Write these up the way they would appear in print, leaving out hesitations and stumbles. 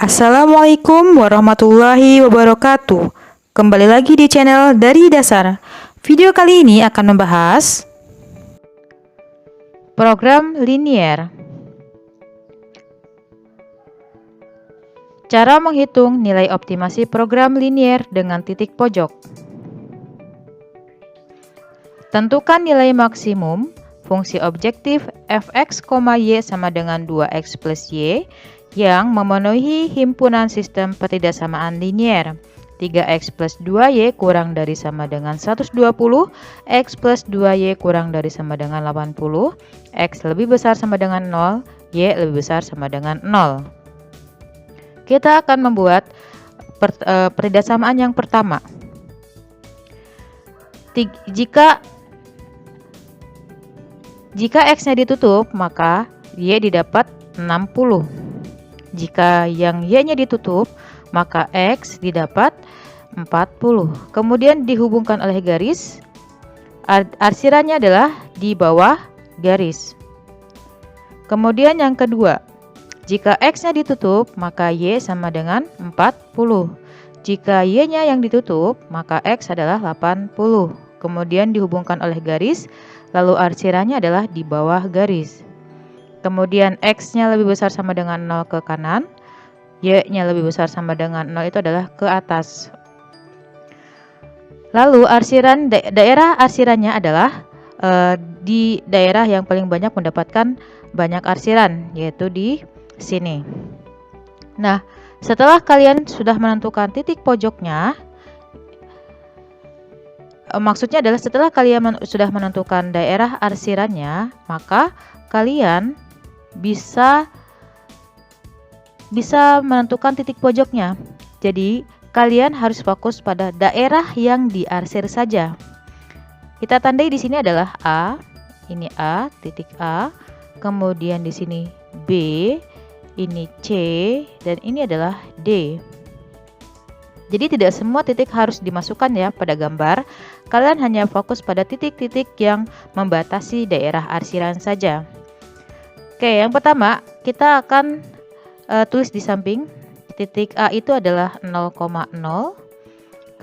Assalamualaikum warahmatullahi wabarakatuh. Kembali lagi di channel Dari Dasar. Video kali ini akan membahas program linier. Cara menghitung nilai optimasi program linier dengan titik pojok. Tentukan nilai maksimum fungsi objektif fx, y sama dengan 2x plus y yang memenuhi himpunan sistem pertidaksamaan linier. 3x plus 2y kurang dari sama dengan 120, x plus 2y kurang dari sama dengan 80, x lebih besar sama dengan 0, y lebih besar sama dengan 0. Kita akan membuat pertidaksamaan yang pertama. Jika x-nya ditutup, maka y didapat 60. Jika yang y-nya ditutup, maka x didapat 40. Kemudian dihubungkan oleh garis. Arsirannya adalah di bawah garis. Kemudian yang kedua, jika x-nya ditutup, maka y sama dengan 40. Jika y-nya yang ditutup, maka x adalah 80. Kemudian dihubungkan oleh garis, lalu arsirannya adalah di bawah garis. Kemudian x-nya lebih besar sama dengan 0 ke kanan, y-nya lebih besar sama dengan 0 itu adalah ke atas. Lalu daerah arsirannya adalah di daerah yang paling banyak mendapatkan banyak arsiran, yaitu di sini. Nah, setelah kalian sudah menentukan titik pojoknya, maksudnya adalah setelah kalian sudah menentukan daerah arsirannya, maka kalian bisa menentukan titik pojoknya. Jadi kalian harus fokus pada daerah yang diarsir saja. Kita tandai di sini adalah A, ini A, titik A, kemudian di sini B, ini C, dan ini adalah D. Jadi tidak semua titik harus dimasukkan ya pada gambar. Kalian hanya fokus pada titik-titik yang membatasi daerah arsiran saja. Oke, yang pertama kita akan tulis di samping. Titik A itu adalah 0,0.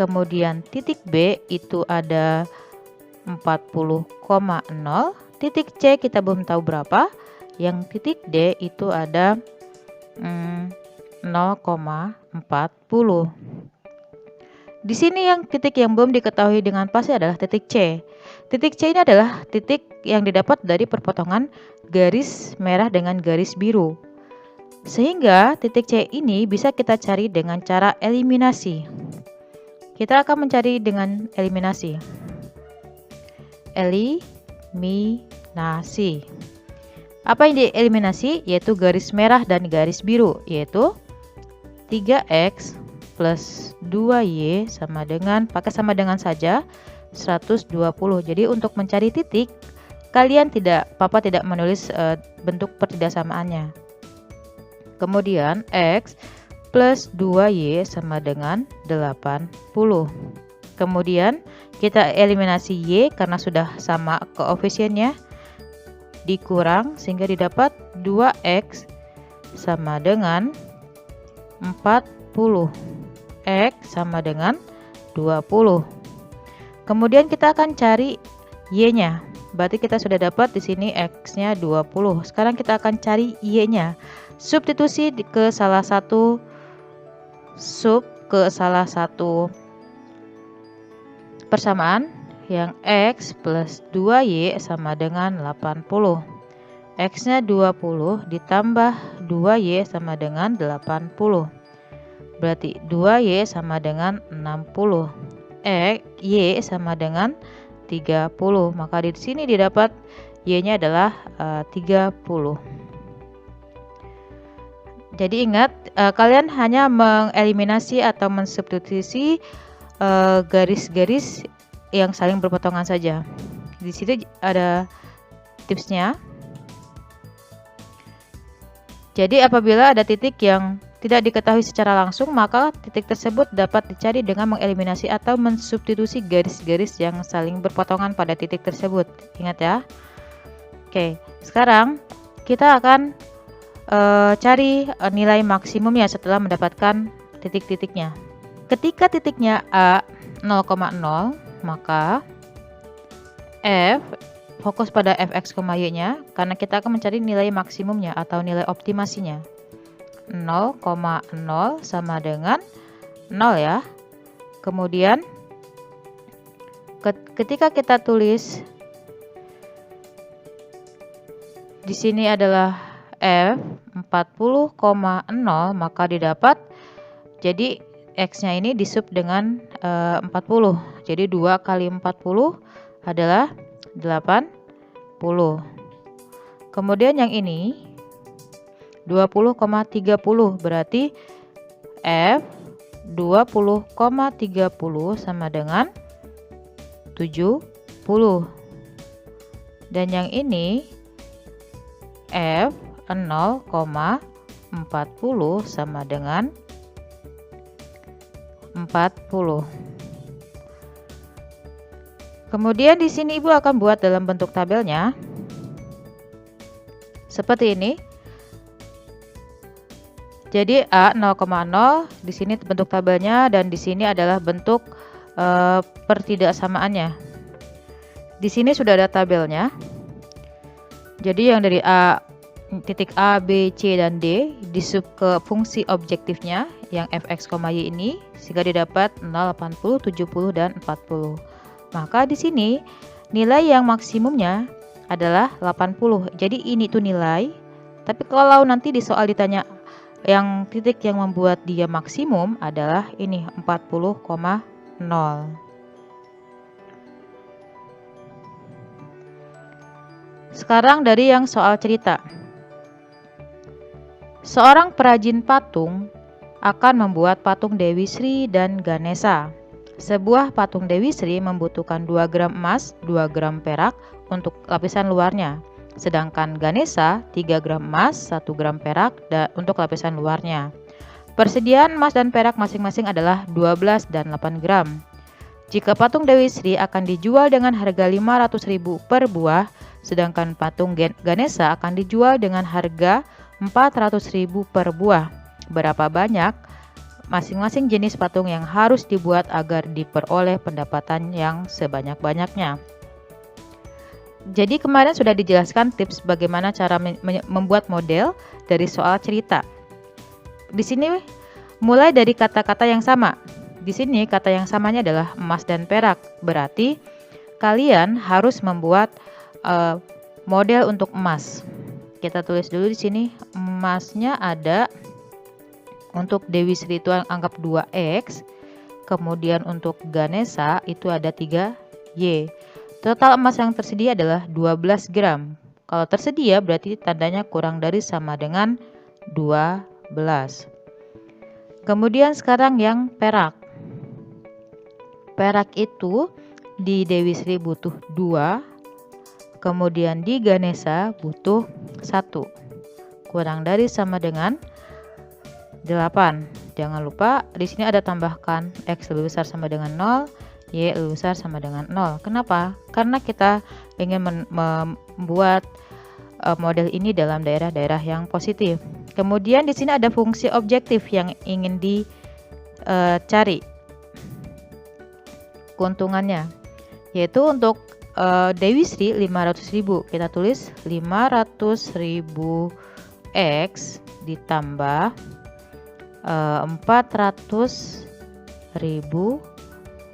Kemudian titik B itu ada 40,0. Titik C kita belum tahu berapa. Yang titik D itu ada 0,40. Di sini titik yang belum diketahui dengan pasti adalah titik C. Titik C ini adalah titik yang didapat dari perpotongan garis merah dengan garis biru. Sehingga titik C ini bisa kita cari dengan cara eliminasi. Kita akan mencari dengan eliminasi. Eliminasi. Apa yang dieliminasi? Yaitu garis merah dan garis biru, yaitu 3x plus 2y sama dengan, pakai sama dengan saja 120. Jadi untuk mencari titik, Papa tidak menulis bentuk pertidaksamaannya. Kemudian x plus 2y sama dengan 80. Kemudian kita eliminasi y karena sudah sama koefisiennya, dikurang sehingga didapat 2x sama dengan 40. X sama dengan 20. Kemudian kita akan cari y-nya. Berarti kita sudah dapat di sini x-nya 20. Sekarang kita akan cari y-nya. Substitusi ke salah satu persamaan yang x plus 2y sama dengan 80. X-nya 20 ditambah 2y sama dengan 80. Berarti 2y sama dengan 60. Y sama dengan 30. Maka di sini didapat y-nya adalah 30. Jadi ingat, kalian hanya mengeliminasi atau mensubstitusi garis-garis yang saling berpotongan saja. Di situ ada tipsnya. Jadi apabila ada titik yang tidak diketahui secara langsung, maka titik tersebut dapat dicari dengan mengeliminasi atau mensubstitusi garis-garis yang saling berpotongan pada titik tersebut. Ingat ya. Oke, sekarang kita akan cari nilai maksimumnya setelah mendapatkan titik-titiknya. Ketika titiknya A 0,0, maka F fokus pada fx, y-nya karena kita akan mencari nilai maksimumnya atau nilai optimasinya. 0,0 sama dengan 0 ya. Kemudian ketika kita tulis di sini adalah F 40,0, maka didapat jadi X-nya ini disub dengan 40. Jadi 2 kali 40 adalah 80. Kemudian yang ini 20,30, berarti F 20,30 sama dengan 70. Dan yang ini F 0,40 sama dengan 40. Kemudian di sini Ibu akan buat dalam bentuk tabelnya seperti ini. Jadi A 0,0 di sini bentuk tabelnya dan di sini adalah bentuk pertidaksamaannya. Di sini sudah ada tabelnya. Jadi yang dari titik A, B, C, dan D disub ke fungsi objektifnya yang fx, y ini sehingga didapat 0, 80, 70, dan 40. Maka di sini nilai yang maksimumnya adalah 80. Jadi ini tuh nilai. Tapi kalau nanti di soal ditanya yang titik yang membuat dia maksimum adalah ini 40,0. Sekarang dari yang soal cerita. Seorang perajin patung akan membuat patung Dewi Sri dan Ganesha. Sebuah patung Dewi Sri membutuhkan 2 gram emas, 2 gram perak untuk lapisan luarnya. Sedangkan Ganesha 3 gram emas, 1 gram perak untuk lapisan luarnya. Persediaan emas dan perak masing-masing adalah 12 dan 8 gram. Jika patung Dewi Sri akan dijual dengan harga 500.000 per buah, sedangkan patung Ganesha akan dijual dengan harga 400.000 per buah. Berapa banyak masing-masing jenis patung yang harus dibuat agar diperoleh pendapatan yang sebanyak-banyaknya? Jadi kemarin sudah dijelaskan tips bagaimana cara membuat model dari soal cerita. Di sini mulai dari kata-kata yang sama. Di sini kata yang samanya adalah emas dan perak. Berarti kalian harus membuat model untuk emas. Kita tulis dulu di sini emasnya ada. Untuk Dewi Sri itu anggap 2X. Kemudian untuk Ganesha itu ada 3Y. Total emas yang tersedia adalah 12 gram. Kalau tersedia berarti tandanya kurang dari sama dengan 12. Kemudian sekarang yang perak. Perak itu di Dewi Sri butuh 2. Kemudian di Ganesha butuh 1. Kurang dari sama dengan 8. Jangan lupa di sini ada tambahkan X lebih besar sama dengan 0, Y lebih besar sama dengan 0. Kenapa? Karena kita ingin membuat model ini dalam daerah-daerah yang positif. Kemudian di sini ada fungsi objektif yang ingin dicari keuntungannya, yaitu untuk Dewi Sri 500.000. Kita tulis 500.000 X ditambah 400.000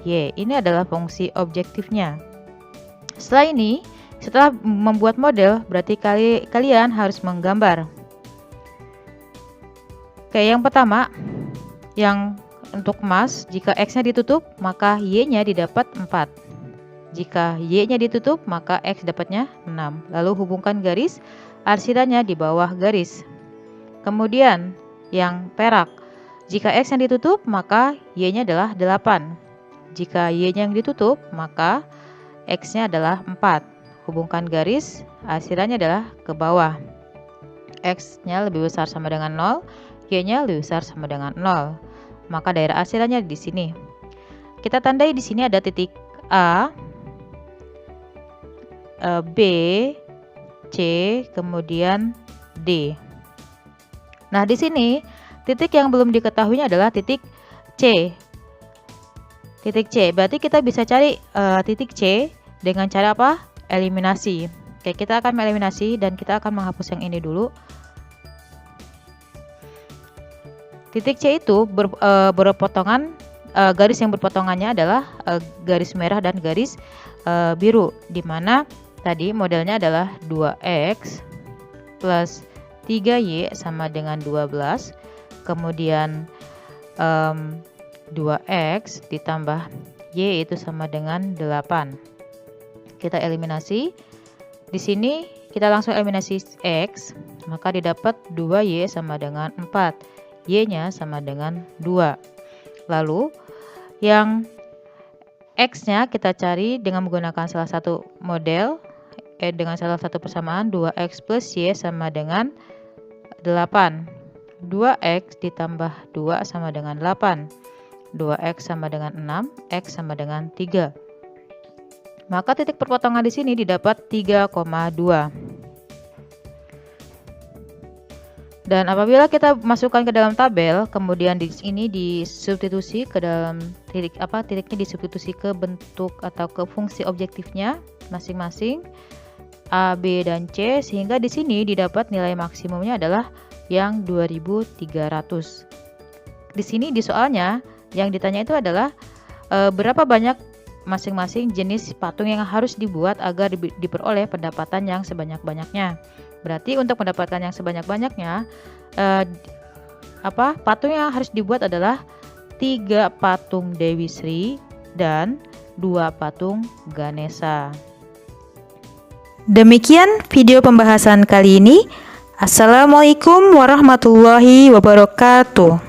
Y. Ini adalah fungsi objektifnya. Setelah membuat model, berarti kalian harus menggambar. Oke, yang pertama, yang untuk emas, jika X-nya ditutup, maka Y-nya didapat 4. Jika Y-nya ditutup, maka X dapatnya 6. Lalu hubungkan garis arsirannya di bawah garis. Kemudian yang perak, jika X-nya ditutup, maka Y-nya adalah 8. Jika Y-nya yang ditutup, maka X-nya adalah 4. Hubungkan garis arsirannya adalah ke bawah. X-nya lebih besar sama dengan 0, Y-nya lebih besar sama dengan 0. Maka daerah arsirannya di sini. Kita tandai di sini ada titik A, B, C, kemudian D. Nah, di sini titik yang belum diketahuinya adalah titik C. Titik C. Berarti kita bisa cari titik C dengan cara apa? Eliminasi. Oke, kita akan mengeliminasi dan kita akan menghapus yang ini dulu. Titik C itu berpotongan, garis yang berpotongannya adalah garis merah dan garis biru, di mana tadi modelnya adalah 2x plus 3y sama dengan 12, kemudian 2x ditambah y itu sama dengan 8. Kita eliminasi. Di sini kita langsung eliminasi x, maka didapat 2y sama dengan 4. Y-nya sama dengan 2. Lalu yang X-nya kita cari dengan menggunakan salah satu model, dengan salah satu persamaan. 2x plus Y sama dengan 8. 2x ditambah 2 sama dengan 8. 2x sama dengan 6, X sama dengan 3. Maka titik perpotongan di sini didapat 3,2. Dan apabila kita masukkan ke dalam tabel, kemudian di sini disubstitusi ke dalam titiknya disubstitusi ke bentuk atau ke fungsi objektifnya masing-masing A, B, dan C, sehingga di sini didapat nilai maksimumnya adalah yang 2300. Di sini di soalnya yang ditanya itu adalah berapa banyak masing-masing jenis patung yang harus dibuat agar diperoleh pendapatan yang sebanyak-banyaknya. Berarti untuk mendapatkan yang sebanyak-banyaknya, patung yang harus dibuat adalah 3 patung Dewi Sri dan 2 patung Ganesha. Demikian video pembahasan kali ini. Assalamualaikum warahmatullahi wabarakatuh.